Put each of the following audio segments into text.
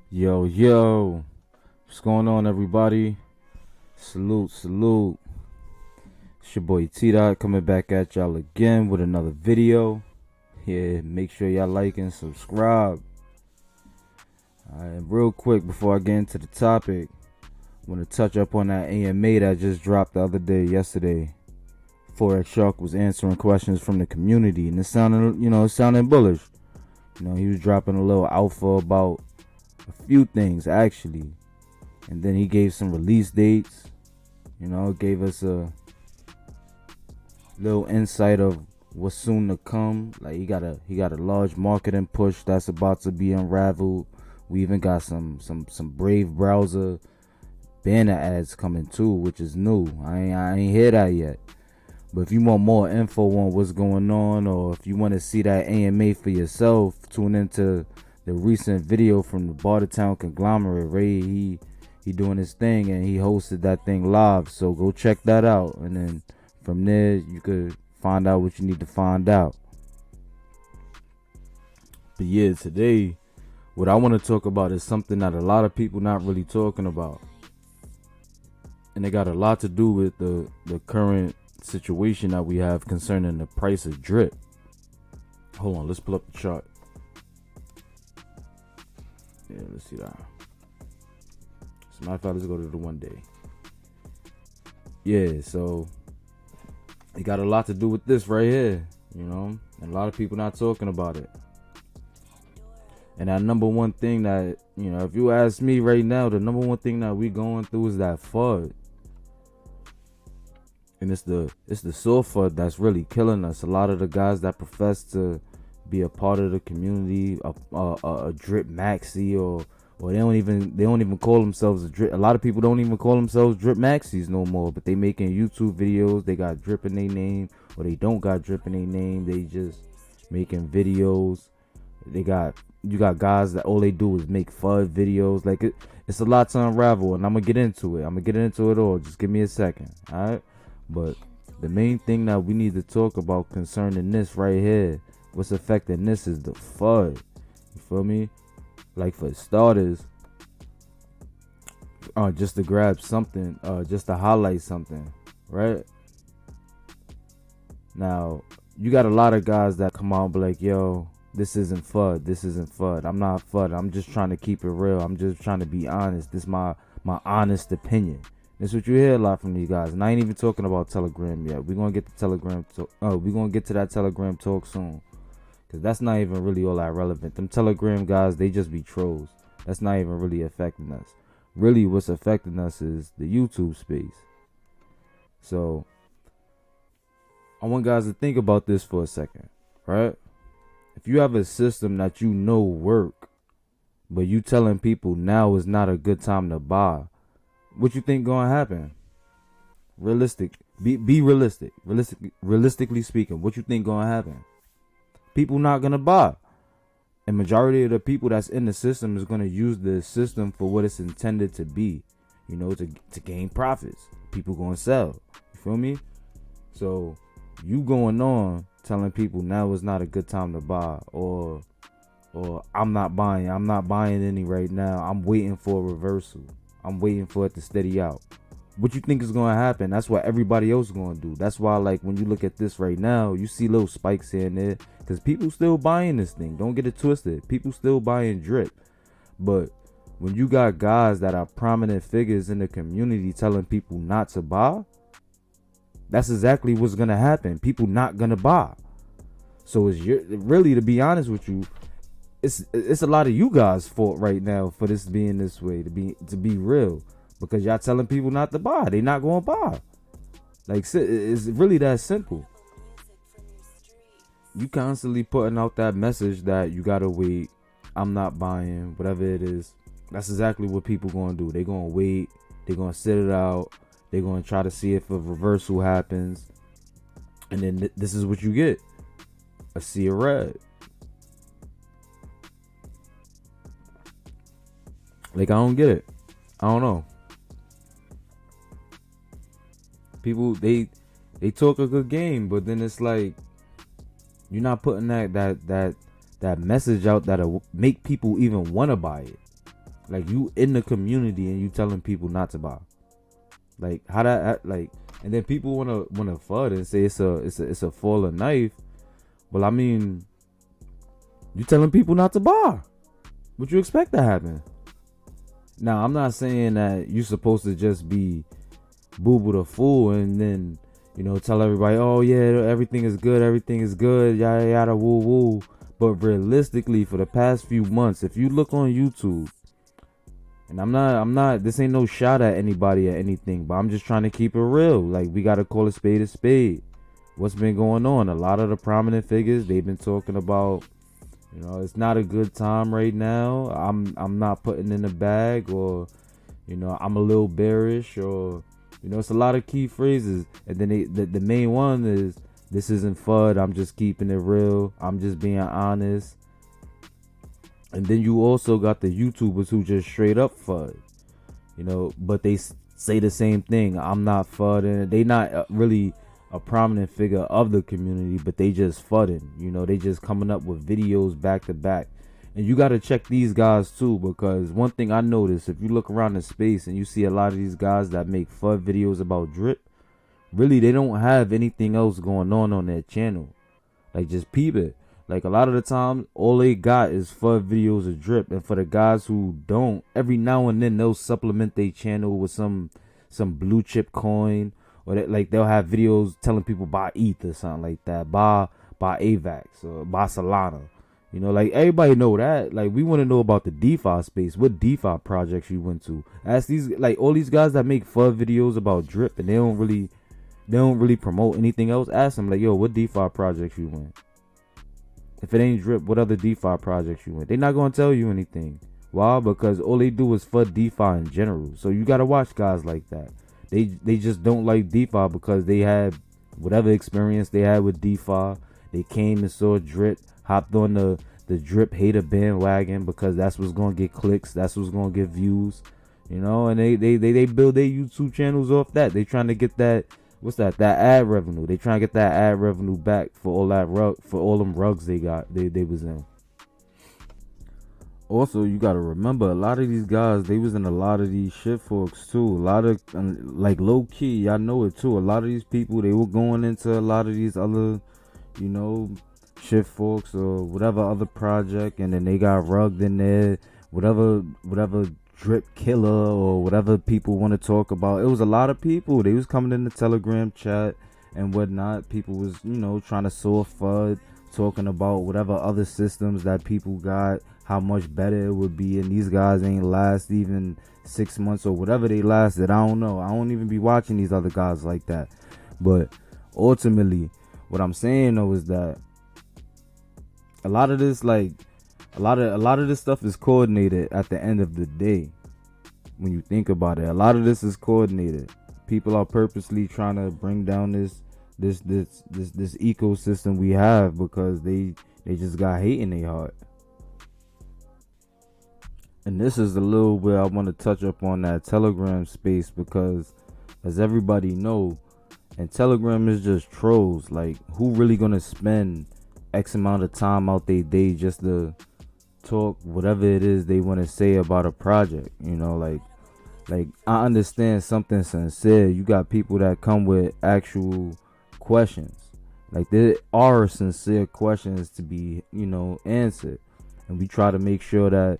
Yo, what's going on, everybody? Salute. It's your boy T Dot coming back at y'all again with another video. Yeah, make sure y'all like and subscribe. Alright, real quick before I get into the topic, I want to touch up on that AMA that just dropped the other day, yesterday. Forex Shark was answering questions from the community, and it sounded bullish. He was dropping a little alpha about a few things actually, and then he gave some release dates. Gave us a little insight of what's soon to come. Like he got a large marketing push that's about to be unraveled. We even got some Brave browser banner ads coming too, which is new. I ain't hear that yet. But if you want more info on what's going on, or if you want to see that AMA for yourself, tune into the recent video from the Bartertown conglomerate. Ray, he doing his thing, and he hosted that thing live. So go check that out, and then from there you could find out what you need to find out. But yeah, today what I want to talk about is something that a lot of people not really talking about, and it got a lot to do with the current situation that we have concerning the price of drip. Hold on, let's pull up the chart. Yeah, let's see that. As a matter of fact, let's go to the 1 day. Yeah, so it got a lot to do with this right here, and a lot of people not talking about it. And that number one thing that, if you ask me right now, the number one thing that we going through is that FUD. And it's the soft FUD that's really killing us. A lot of the guys that profess to be a part of the community, a drip maxi, or they don't even call themselves a drip. A lot of people don't even call themselves drip maxis no more, but they making YouTube videos. They got drip in their name, or they don't got drip in their name. They just making videos. You got guys that all they do is make FUD videos. Like it's a lot to unravel, and I'm gonna get into it all. Just give me a second, all right? But the main thing that we need to talk about concerning this right here, what's affecting this, is the FUD. You feel me? Like, for starters, just to grab something, just to highlight something, right? Now, you got a lot of guys that come out and be like, yo, this isn't FUD. I'm not FUD. I'm just trying to keep it real. I'm just trying to be honest. This is my honest opinion. That's what you hear a lot from these guys. And I ain't even talking about Telegram yet. We're going to get the Telegram we're going to get to that Telegram talk soon. Because that's not even really all that relevant. Them Telegram guys, they just be trolls. That's not even really affecting us. Really, what's affecting us is the YouTube space. So, I want guys to think about this for a second, right? If you have a system that you know work, but you telling people now is not a good time to buy, what you think gonna happen? Be realistic. Realistically speaking, what you think gonna happen? People not gonna buy. And majority of the people that's in the system is gonna use the system for what it's intended to be, to gain profits. People gonna sell. You feel me? So you going on telling people now is not a good time to buy, or I'm not buying any right now. I'm waiting for a reversal. I'm waiting for it to steady out. What you think is going to happen? That's what everybody else is going to do. That's why, like, when you look at this right now, you see little spikes here and there, because people still buying this thing. Don't get it twisted. People still buying drip. But when you got guys that are prominent figures in the community telling people not to buy, that's exactly what's going to happen. People not going to buy. So it's really, to be honest with you, it's a lot of you guys' fault right now for this being this way, to be real, because y'all telling people not to buy. They not going to buy. Like, it's really that simple. You constantly putting out that message that you gotta wait, I'm not buying, whatever it is. That's exactly what people gonna do. They gonna wait. They gonna sit it out. They gonna try to see if a reversal happens, and then this is what you get: a sea of red. Like, I don't get it. I don't know. People, they talk a good game, but then it's like you're not putting that message out that'll make people even want to buy it. Like, you in the community and you telling people not to buy. Like, how that, like, and then people wanna FUD and say it's a falling knife. Well, I mean, you telling people not to buy. What you expect to happen? Now, I'm not saying that you're supposed to just be Boo Boo the fool and then, tell everybody, oh yeah, everything is good, yada yada, woo woo. But realistically, for the past few months, if you look on YouTube, and I'm not, this ain't no shot at anybody or anything, but I'm just trying to keep it real. Like, we gotta call a spade a spade. What's been going on? A lot of the prominent figures, they've been talking about, it's not a good time right now. I'm not putting in the bag, or, I'm a little bearish, or, it's a lot of key phrases. And then the main one is, this isn't FUD. I'm just keeping it real. I'm just being honest. And then you also got the YouTubers who just straight up FUD, but they say the same thing. I'm not FUDing. They not really a prominent figure of the community, but they just FUDing. They just coming up with videos back to back. And you got to check these guys too, because one thing I noticed, if you look around the space and you see a lot of these guys that make FUD videos about drip, really they don't have anything else going on their channel. Like, just peep it. Like, a lot of the time, all they got is FUD videos of drip. And for the guys who don't, every now and then they'll supplement their channel with some blue chip coin, or they'll have videos telling people buy ETH or something like that, buy AVAX or buy Solana. Like, everybody know that. Like, we want to know about the DeFi space. What DeFi projects you went to? Ask these, like, all these guys that make FUD videos about drip and they don't really promote anything else. Ask them, like, yo, what DeFi projects you went? If it ain't drip, what other DeFi projects you went? They're not gonna tell you anything. Why? Because all they do is FUD DeFi in general. So you gotta watch guys like that. They just don't like DeFi because they had whatever experience they had with DeFi. They came and saw drip, hopped on the drip hater bandwagon because that's what's gonna get clicks, that's what's gonna get views, and they build their YouTube channels off that. They trying to get that, that ad revenue. They trying to get that ad revenue back for all them rugs they was in. Also, you gotta remember, a lot of these guys, they was in a lot of these shit forks too. A lot of, like, low key, y'all know it too. A lot of these people, they were going into a lot of these other, shit forks or whatever other project, and then they got rugged in there. Whatever drip killer or whatever people want to talk about. It was a lot of people. They was coming in the Telegram chat and whatnot. People was, trying to sow FUD, talking about whatever other systems that people got, how much better it would be, and these guys ain't last even 6 months or whatever they lasted. I don't know. I don't even be watching these other guys like that. But ultimately, what I'm saying though is that a lot of this, like, a lot of this stuff is coordinated at the end of the day. When you think about it, a lot of this is coordinated. People are purposely trying to bring down this ecosystem we have because they just got hate in their heart. And this is a little where I want to touch up on that Telegram space, because as everybody know, and Telegram is just trolls. Like, who really gonna spend X amount of time out their day just to talk whatever it is they want to say about a project? Like I understand something sincere. You got people that come with actual questions. Like, there are sincere questions to be, answered, and we try to make sure that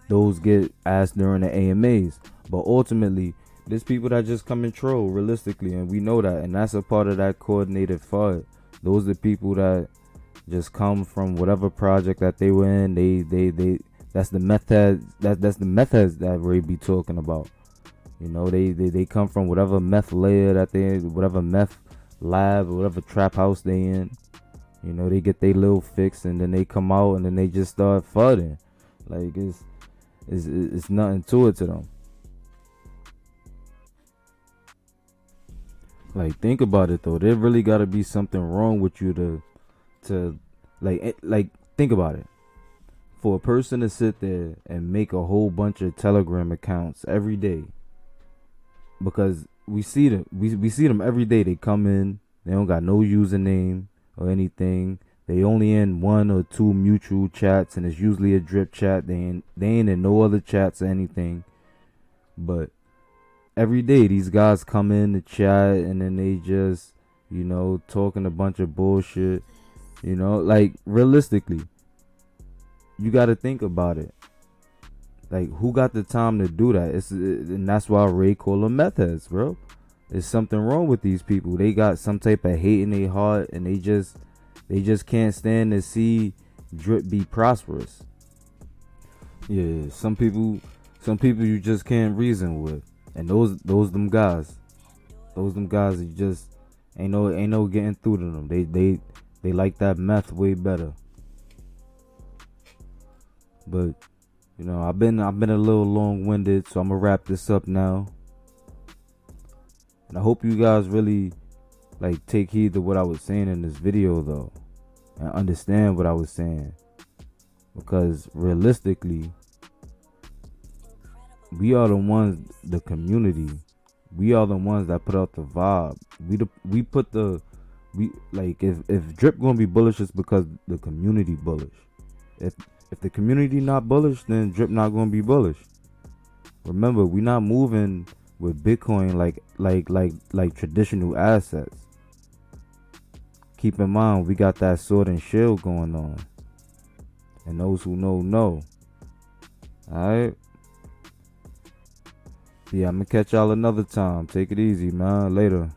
those get asked during the AMAs. But ultimately, there's people that just come and troll realistically, and we know that, and that's a part of that coordinated FUD. Those are people that just come from whatever project that they were in. They that's the method that's the methods that we be talking about. They come from whatever meth layer that they, whatever meth lab or whatever trap house they in. They get their little fix and then they come out and then they just start FUDing. Like, it's nothing to it to them. Like, think about it though. There really gotta be something wrong with you to like think about it. For a person to sit there and make a whole bunch of Telegram accounts every day, because we see them every day. They come in, they don't got no username or anything. They only in one or two mutual chats, and it's usually a drip chat. They ain't in no other chats or anything. But every day these guys come in the chat, and then they just, talking a bunch of bullshit. Like, realistically, you got to think about it. Like, who got the time to do that? And that's why Ray call them meth heads, bro. There's something wrong with these people. They got some type of hate in their heart, and they just can't stand to see Drip be prosperous. Yeah, some people you just can't reason with, and those them guys, that just ain't no getting through to them. They like that meth way better. But I've been a little long-winded, so I'm gonna wrap this up now. And I hope you guys really take heed to what I was saying in this video, though, and understand what I was saying, because realistically, we are the ones, the community. We are the ones that put out the vibe. If Drip gonna be bullish, it's because the community bullish. If the community not bullish, then Drip not gonna be bullish. Remember, we not moving with Bitcoin like traditional assets. Keep in mind, we got that sword and shield going on, and those who know. All right. Yeah, I'm gonna catch y'all another time. Take it easy, man. Later.